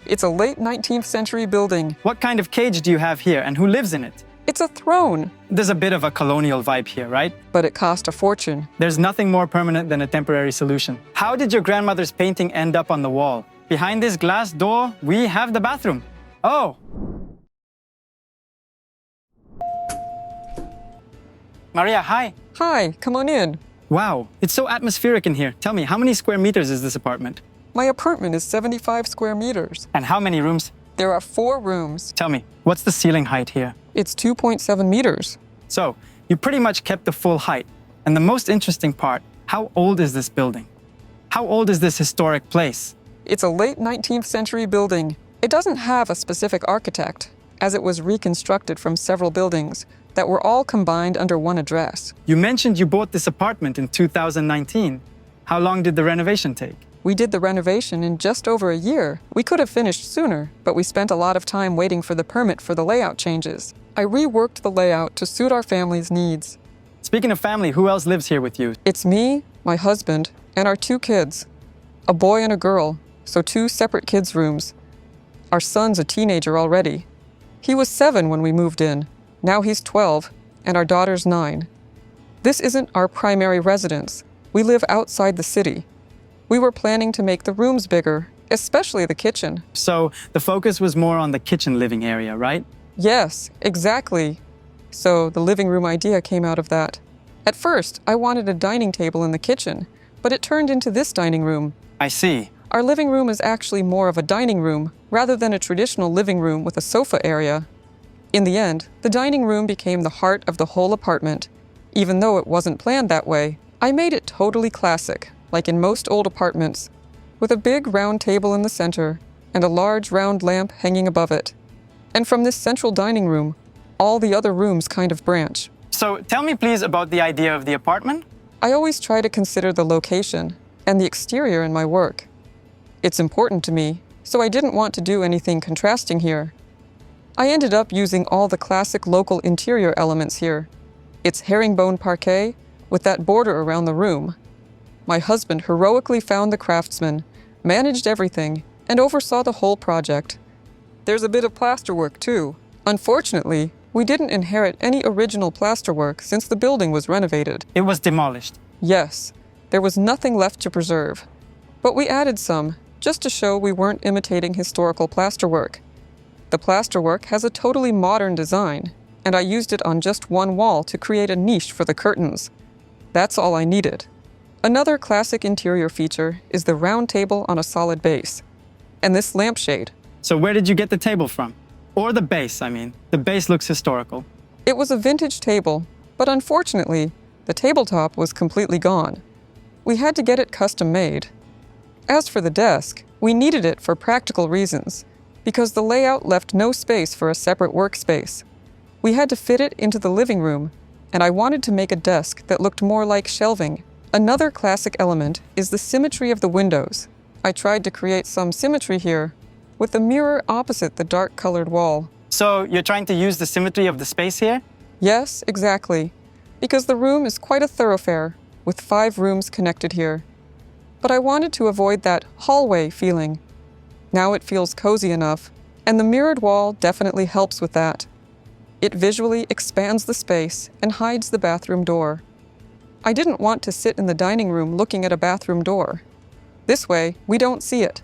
It's a late 19th century building. What kind of cage do you have here and who lives in it? It's a throne, There's a bit of a colonial vibe here, right? but it cost a fortune. There's nothing more permanent than a temporary solution. How did your grandmother's painting end up on the wall? Behind this glass door, we have the bathroom. Oh! Maria, hi. Hi, come on in. Wow, it's so atmospheric in here. Tell me, how many square meters is this apartment? My apartment is 75 square meters. And how many rooms? There are 4 rooms. Tell me, what's the ceiling height here? It's 2.7 meters. So, you pretty much kept the full height. And the most interesting part, how old is this building? How old is this historic place? It's a late 19th century building. It doesn't have a specific architect, as it was reconstructed from several buildings that were all combined under one address. You mentioned you bought this apartment in 2019. How long did the renovation take? We did the renovation in just over a year. We could have finished sooner, but we spent a lot of time waiting for the permit for the layout changes. I reworked the layout to suit our family's needs. Speaking of family, who else lives here with you? It's me, my husband, and our 2 kids. A boy and a girl, so 2 separate kids' rooms. Our son's a teenager already. He was 7 when we moved in. Now he's 12, and our daughter's 9. This isn't our primary residence. We live outside the city. We were planning to make the rooms bigger, especially the kitchen. So, the focus was more on the kitchen living area, right? Yes, exactly. So the living room idea came out of that. At first, I wanted a dining table in the kitchen, but it turned into this dining room. I see. Our living room is actually more of a dining room rather than a traditional living room with a sofa area. In the end, the dining room became the heart of the whole apartment. Even though it wasn't planned that way, I made it totally classic, like in most old apartments, with a big round table in the center and a large round lamp hanging above it. And from this central dining room, all the other rooms kind of branch. So, tell me please about the idea of the apartment. I always try to consider the location and the exterior in my work. It's important to me, so I didn't want to do anything contrasting here. I ended up using all the classic local interior elements here. It's herringbone parquet with that border around the room. My husband heroically found the craftsman, managed everything, and oversaw the whole project. There's a bit of plasterwork too. Unfortunately, we didn't inherit any original plasterwork since the building was renovated. It was demolished. Yes, there was nothing left to preserve. But we added some, just to show we weren't imitating historical plasterwork. The plasterwork has a totally modern design, and I used it on just one wall to create a niche for the curtains. That's all I needed. Another classic interior feature is the round table on a solid base, and this lampshade. So, where did you get the table from? Or the base, I mean. The base looks historical. It was a vintage table, but unfortunately, the tabletop was completely gone. We had to get it custom made. As for the desk, we needed it for practical reasons, because the layout left no space for a separate workspace. We had to fit it into the living room, and I wanted to make a desk that looked more like shelving. Another classic element is the symmetry of the windows. I tried to create some symmetry here, with the mirror opposite the dark-colored wall. So, you're trying to use the symmetry of the space here? Yes, exactly, because the room is quite a thoroughfare, with 5 rooms connected here. But I wanted to avoid that hallway feeling. Now it feels cozy enough, and the mirrored wall definitely helps with that. It visually expands the space and hides the bathroom door. I didn't want to sit in the dining room looking at a bathroom door. This way, we don't see it,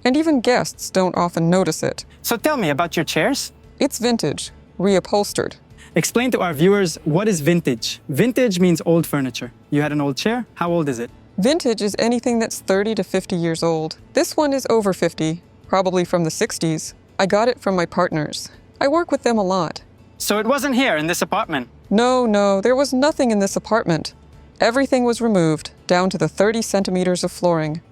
and even guests don't often notice it. So, tell me about your chairs. It's vintage, reupholstered. Explain to our viewers, what is vintage? Vintage means old furniture. You had an old chair? How old is it? Vintage is anything that's 30 to 50 years old. This one is over 50, probably from the 60s. I got it from my partners. I work with them a lot. So, it wasn't here in this apartment? No, there was nothing in this apartment. Everything was removed, down to the 30 centimeters of flooring.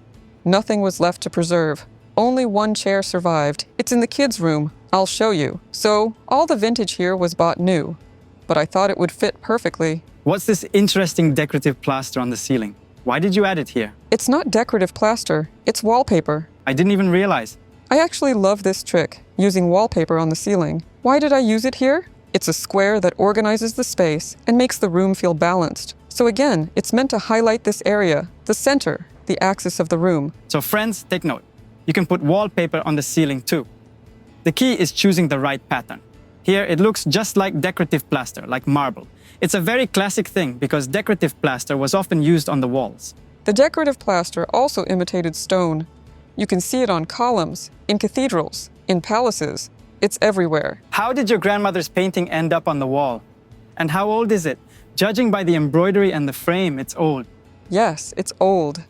Nothing was left to preserve. Only one chair survived. It's in the kids' room. I'll show you. So, all the vintage here was bought new, but I thought it would fit perfectly. What's this interesting decorative plaster on the ceiling? Why did you add it here? It's not decorative plaster, it's wallpaper. I didn't even realize. I actually love this trick, using wallpaper on the ceiling. Why did I use it here? It's a square that organizes the space and makes the room feel balanced. So again, it's meant to highlight this area, the center, the axis of the room. So friends, take note. You can put wallpaper on the ceiling too. The key is choosing the right pattern. Here it looks just like decorative plaster, like marble. It's a very classic thing because decorative plaster was often used on the walls. The decorative plaster also imitated stone. You can see it on columns, in cathedrals, in palaces. It's everywhere. How did your grandmother's painting end up on the wall? And how old is it? Judging by the embroidery and the frame, it's old. Yes, it's old.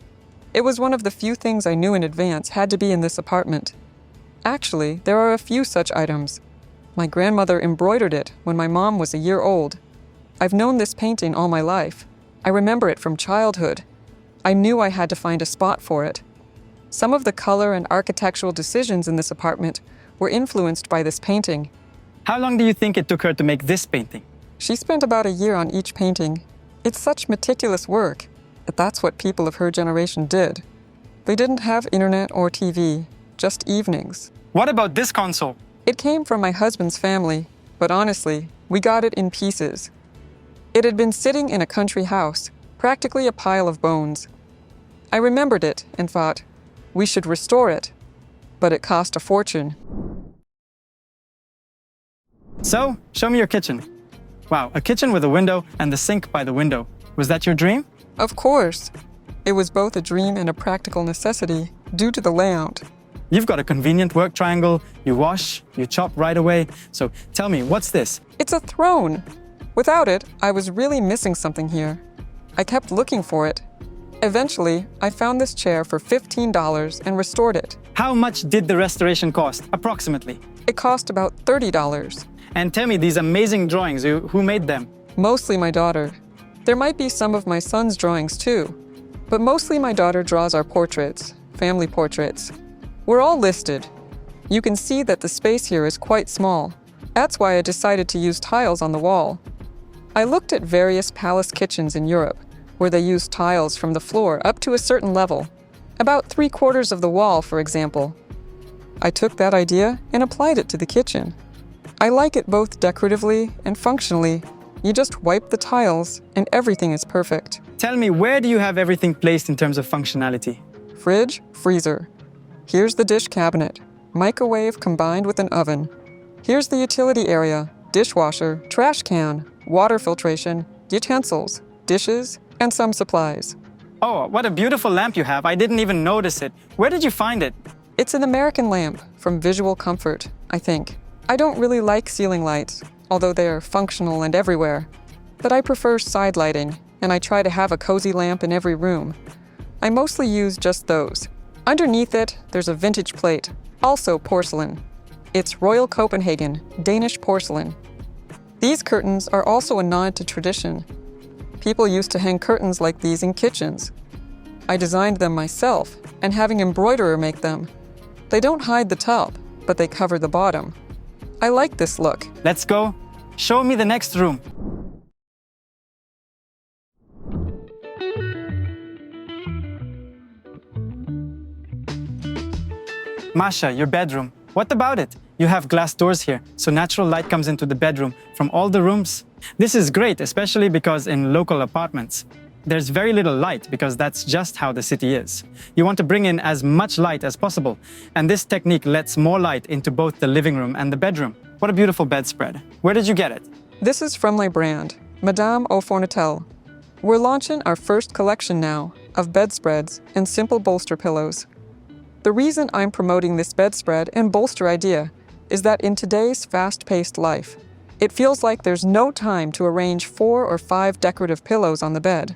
It was one of the few things I knew in advance had to be in this apartment. Actually, there are a few such items. My grandmother embroidered it when my mom was a year old. I've known this painting all my life. I remember it from childhood. I knew I had to find a spot for it. Some of the color and architectural decisions in this apartment were influenced by this painting. How long do you think it took her to make this painting? She spent about a year on each painting. It's such meticulous work, but that's what people of her generation did. They didn't have internet or TV, just evenings. What about this console? It came from my husband's family, but honestly, we got it in pieces. It had been sitting in a country house, practically a pile of bones. I remembered it and thought, we should restore it, but it cost a fortune. So, show me your kitchen. Wow, a kitchen with a window and the sink by the window. Was that your dream? Of course. It was both a dream and a practical necessity due to the layout. You've got a convenient work triangle, you wash, you chop right away. So tell me, what's this? It's a throne. Without it, I was really missing something here. I kept looking for it. Eventually, I found this chair for $15 and restored it. How much did the restoration cost, approximately? It cost about $30. And tell me, these amazing drawings, who made them? Mostly my daughter. There might be some of my son's drawings too, but mostly my daughter draws our portraits, family portraits. We're all listed. You can see that the space here is quite small. That's why I decided to use tiles on the wall. I looked at various palace kitchens in Europe, where they used tiles from the floor up to a certain level, about 3/4 of the wall, for example. I took that idea and applied it to the kitchen. I like it both decoratively and functionally. You just wipe the tiles and everything is perfect. Tell me, where do you have everything placed in terms of functionality? Fridge, freezer. Here's the dish cabinet, microwave combined with an oven. Here's the utility area, dishwasher, trash can, water filtration, utensils, dishes, and some supplies. Oh, what a beautiful lamp you have. I didn't even notice it. Where did you find it? It's an American lamp from Visual Comfort, I think. I don't really like ceiling lights, although they are functional and everywhere. But I prefer side lighting, and I try to have a cozy lamp in every room. I mostly use just those. Underneath it, there's a vintage plate, also porcelain. It's Royal Copenhagen, Danish porcelain. These curtains are also a nod to tradition. People used to hang curtains like these in kitchens. I designed them myself, and having embroiderer make them. They don't hide the top, but they cover the bottom. I like this look. Let's go. Show me the next room. Masha, your bedroom. What about it? You have glass doors here, so natural light comes into the bedroom from all the rooms. This is great, especially because in local apartments, there's very little light because that's just how the city is. You want to bring in as much light as possible, and this technique lets more light into both the living room and the bedroom. What a beautiful bedspread. Where did you get it? This is from my brand, Madame Au Fornatel. We're launching our first collection now of bedspreads and simple bolster pillows. The reason I'm promoting this bedspread and bolster idea is that in today's fast-paced life, it feels like there's no time to arrange 4 or 5 decorative pillows on the bed.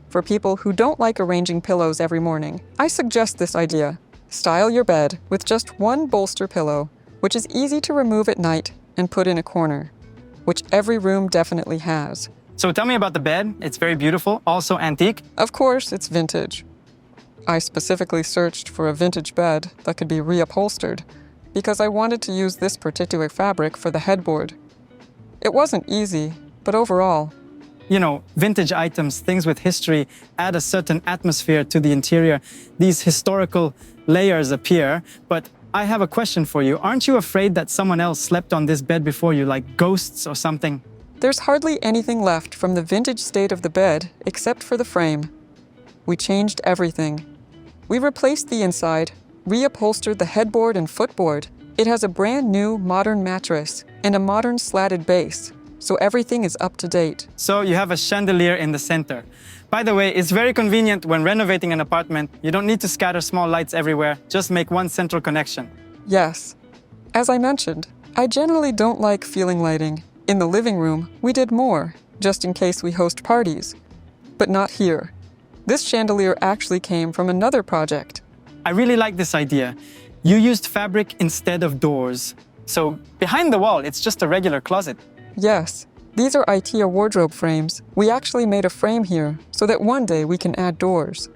For people who don't like arranging pillows every morning, I suggest this idea. Style your bed with just one bolster pillow, which is easy to remove at night and put in a corner, which every room definitely has. So tell me about the bed. It's very beautiful, also antique. Of course, it's vintage. I specifically searched for a vintage bed that could be reupholstered because I wanted to use this particular fabric for the headboard. It wasn't easy, but overall, You know, vintage items, things with history, add a certain atmosphere to the interior. These historical layers appear, but I have a question for you. Aren't you afraid that someone else slept on this bed before you, like ghosts or something? there's hardly anything left from the vintage state of the bed except for the frame. We changed everything. We replaced the inside, reupholstered the headboard and footboard. It has a brand new modern mattress and a modern slatted base, so everything is up to date. So you have a chandelier in the center. By the way, it's very convenient when renovating an apartment. You don't need to scatter small lights everywhere, just make one central connection. Yes. As I mentioned, I generally don't like ceiling lighting. In the living room, we did more, just in case we host parties. But not here. This chandelier actually came from another project. I really like this idea. You used fabric instead of doors. So behind the wall, it's just a regular closet. Yes, these are IKEA wardrobe frames. We actually made a frame here so that one day we can add doors.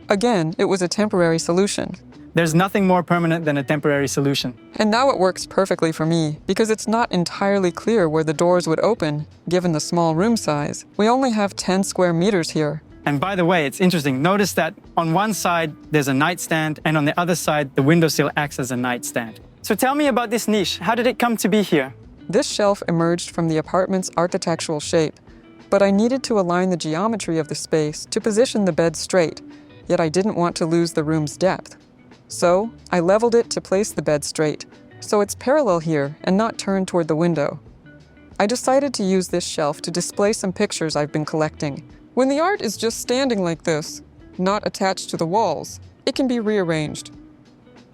Again, it was a temporary solution. There's nothing more permanent than a temporary solution. And now it works perfectly for me because it's not entirely clear where the doors would open, given the small room size. We only have 10 square meters here. And by the way, it's interesting. Notice that on one side, there's a nightstand, and on the other side, the windowsill acts as a nightstand. So tell me about this niche. How did it come to be here? This shelf emerged from the apartment's architectural shape, but I needed to align the geometry of the space to position the bed straight, yet I didn't want to lose the room's depth. So, I leveled it to place the bed straight, so it's parallel here and not turned toward the window. I decided to use this shelf to display some pictures I've been collecting. When the art is just standing like this, not attached to the walls, it can be rearranged.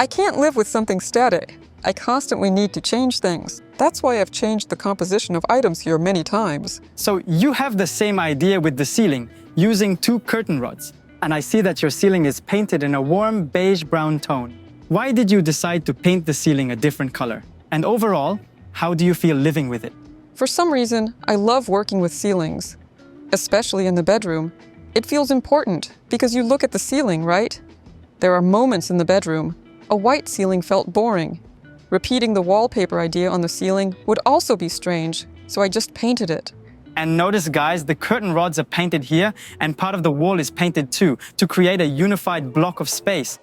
I can't live with something static. I constantly need to change things. That's why I've changed the composition of items here many times. So you have the same idea with the ceiling, using 2 curtain rods. And I see that your ceiling is painted in a warm beige-brown tone. Why did you decide to paint the ceiling a different color? And overall, how do you feel living with it? For some reason, I love working with ceilings. Especially in the bedroom. It feels important because you look at the ceiling, right? There are moments in the bedroom. A white ceiling felt boring. Repeating the wallpaper idea on the ceiling would also be strange, so I just painted it. And notice, guys, the curtain rods are painted here, and part of the wall is painted too, to create a unified block of space.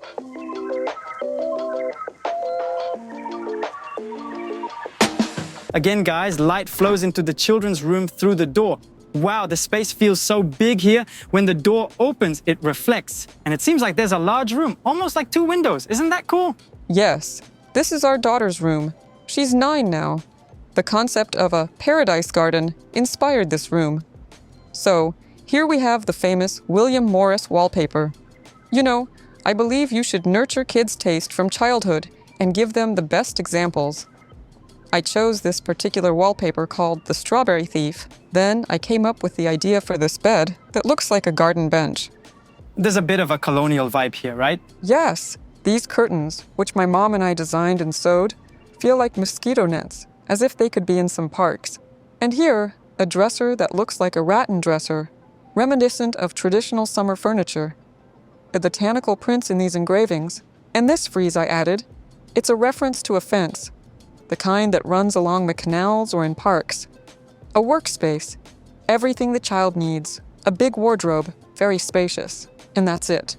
Again, guys, light flows into the children's room through the door. Wow, the space feels so big here. When the door opens, it reflects. And it seems like there's a large room, almost like 2 windows. Isn't that cool? Yes, this is our daughter's room. She's 9 now. The concept of a paradise garden inspired this room. So, here we have the famous William Morris wallpaper. You know, I believe you should nurture kids' taste from childhood and give them the best examples. I chose this particular wallpaper called the Strawberry Thief. Then I came up with the idea for this bed that looks like a garden bench. There's a bit of a colonial vibe here, right? Yes, these curtains, which my mom and I designed and sewed, feel like mosquito nets, as if they could be in some parks. And here, a dresser that looks like a rattan dresser, reminiscent of traditional summer furniture. The botanical prints in these engravings, and this frieze I added, it's a reference to a fence, the kind that runs along the canals or in parks. A workspace, everything the child needs, a big wardrobe, very spacious, and that's it.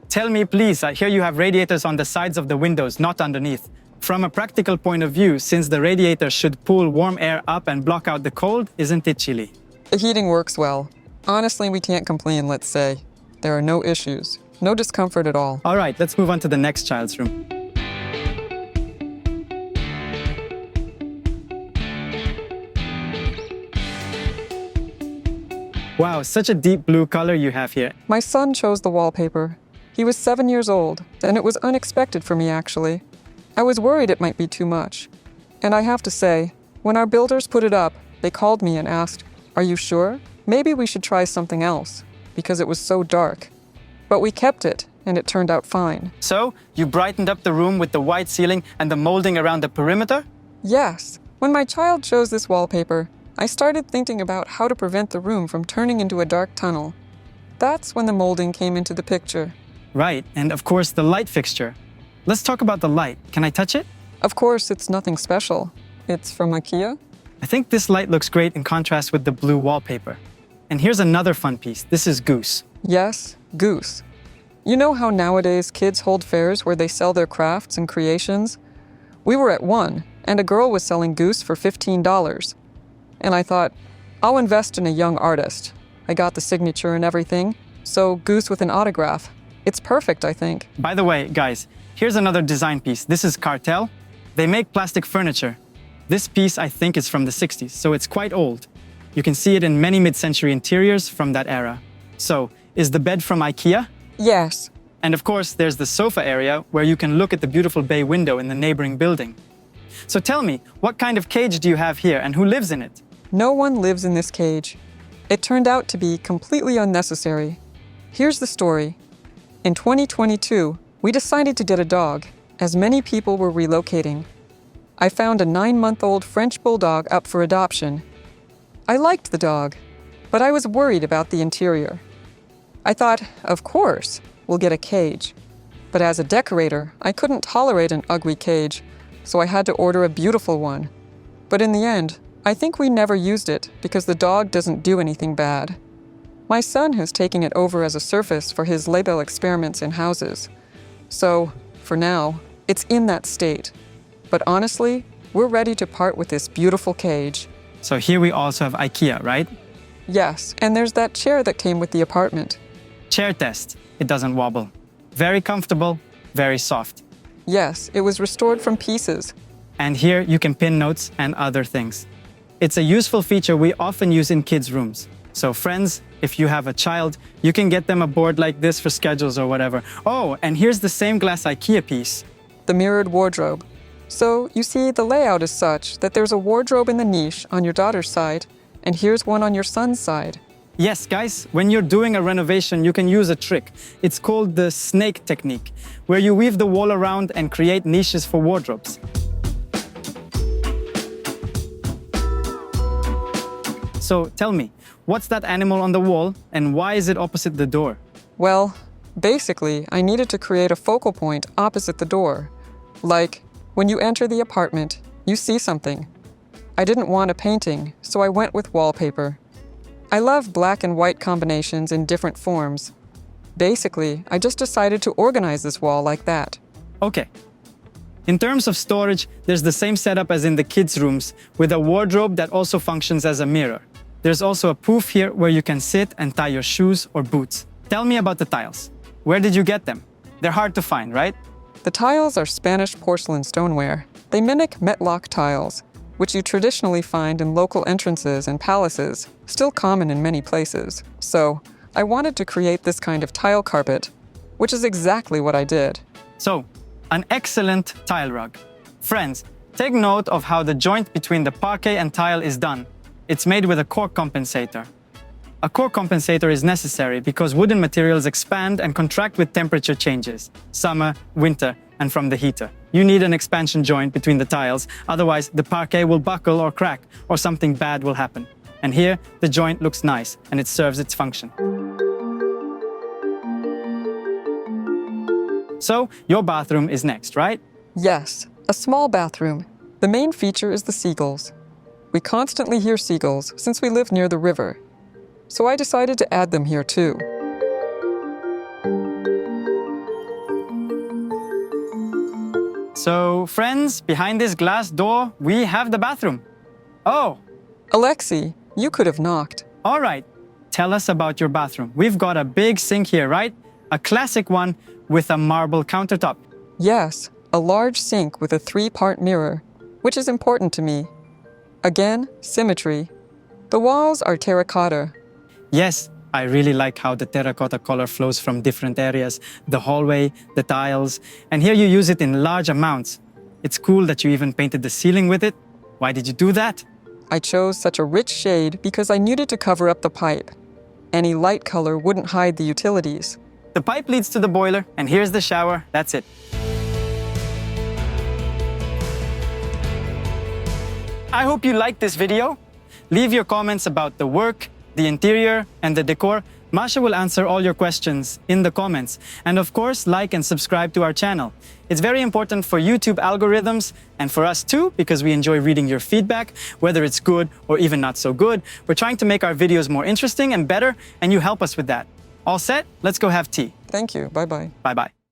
Tell me, please, I hear you have radiators on the sides of the windows, not underneath. From a practical point of view, since the radiator should pull warm air up and block out the cold, isn't it chilly? The heating works well. Honestly, we can't complain, let's say. There are no issues, no discomfort at all. All right, let's move on to the next child's room. Wow, such a deep blue color you have here. My son chose the wallpaper. He was 7 years old, and it was unexpected for me, actually. I was worried it might be too much. And I have to say, when our builders put it up, they called me and asked, "Are you sure? Maybe we should try something else," because it was so dark. But we kept it, and it turned out fine. So, you brightened up the room with the white ceiling and the molding around the perimeter? Yes. When my child chose this wallpaper, I started thinking about how to prevent the room from turning into a dark tunnel. That's when the molding came into the picture. Right, and of course the light fixture. Let's talk about the light. Can I touch it? Of course, it's nothing special. It's from IKEA. I think this light looks great in contrast with the blue wallpaper. And here's another fun piece. This is Goose. Yes, Goose. You know how nowadays kids hold fairs where they sell their crafts and creations? We were at one, and a girl was selling Goose for $15. And I thought, I'll invest in a young artist. I got the signature and everything, so Goose with an autograph. It's perfect, I think. By the way, guys, Here's another design piece. This is Cartel. They make plastic furniture. This piece, I think, is from the 60s, so it's quite old. You can see it in many mid-century interiors from that era. So, is the bed from IKEA? Yes. And of course, there's the sofa area where you can look at the beautiful bay window in the neighboring building. So tell me, what kind of cage do you have here and who lives in it? No one lives in this cage. It turned out to be completely unnecessary. Here's the story. In 2022, we decided to get a dog, as many people were relocating. I found a 9-month-old French bulldog up for adoption. I liked the dog, but I was worried about the interior. I thought, of course, we'll get a cage. But as a decorator, I couldn't tolerate an ugly cage, so I had to order a beautiful one. But in the end, I think we never used it because the dog doesn't do anything bad. My son has taken it over as a surface for his label experiments in houses. So, for now, it's in that state. But honestly, we're ready to part with this beautiful cage. So here we also have IKEA, right? Yes, and there's that chair that came with the apartment. Chair test. It doesn't wobble. Very comfortable, very soft. Yes, it was restored from pieces. And here you can pin notes and other things. It's a useful feature we often use in kids' rooms. So friends, if you have a child, you can get them a board like this for schedules or whatever. Oh, and here's the same glass IKEA piece. The mirrored wardrobe. So, you see, the layout is such that there's a wardrobe in the niche on your daughter's side, and here's one on your son's side. Yes, guys, when you're doing a renovation, you can use a trick. It's called the snake technique, where you weave the wall around and create niches for wardrobes. So tell me, what's that animal on the wall and why is it opposite the door? Well, basically, I needed to create a focal point opposite the door. Like, when you enter the apartment, you see something. I didn't want a painting, so I went with wallpaper. I love black and white combinations in different forms. Basically, I just decided to organize this wall like that. Okay. In terms of storage, there's the same setup as in the kids' rooms, with a wardrobe that also functions as a mirror. There's also a poof here where you can sit and tie your shoes or boots. Tell me about the tiles. Where did you get them? They're hard to find, right? The tiles are Spanish porcelain stoneware. They mimic Metlock tiles, which you traditionally find in local entrances and palaces, still common in many places. So, I wanted to create this kind of tile carpet, which is exactly what I did. So, an excellent tile rug. Friends, take note of how the joint between the parquet and tile is done. It's made with a core compensator. A core compensator is necessary because wooden materials expand and contract with temperature changes, summer, winter, and from the heater. You need an expansion joint between the tiles, otherwise the parquet will buckle or crack, or something bad will happen. And here, the joint looks nice, and it serves its function. So, your bathroom is next, right? Yes, a small bathroom. The main feature is the seagulls. We constantly hear seagulls since we live near the river. So I decided to add them here too. So, friends, behind this glass door, we have the bathroom. Oh, Alexi, you could have knocked. all right. Tell us about your bathroom. We've got a big sink here, right? A classic one with a marble countertop. Yes, a large sink with a 3-part mirror, which is important to me. Again, symmetry. The walls are terracotta. Yes, I really like how the terracotta color flows from different areas, the hallway, the tiles, and here you use it in large amounts. It's cool that you even painted the ceiling with it. Why did you do that? I chose such a rich shade because I needed to cover up the pipe. Any light color wouldn't hide the utilities. The pipe leads to the boiler, and here's the shower. That's it. I hope you liked this video. Leave your comments about the work, the interior, and the decor. Masha will answer all your questions in the comments. And of course, like and subscribe to our channel. It's very important for YouTube algorithms and for us too, because we enjoy reading your feedback, whether it's good or even not so good. We're trying to make our videos more interesting and better, and you help us with that. All set? Let's go have tea. Thank you. Bye-bye. Bye-bye.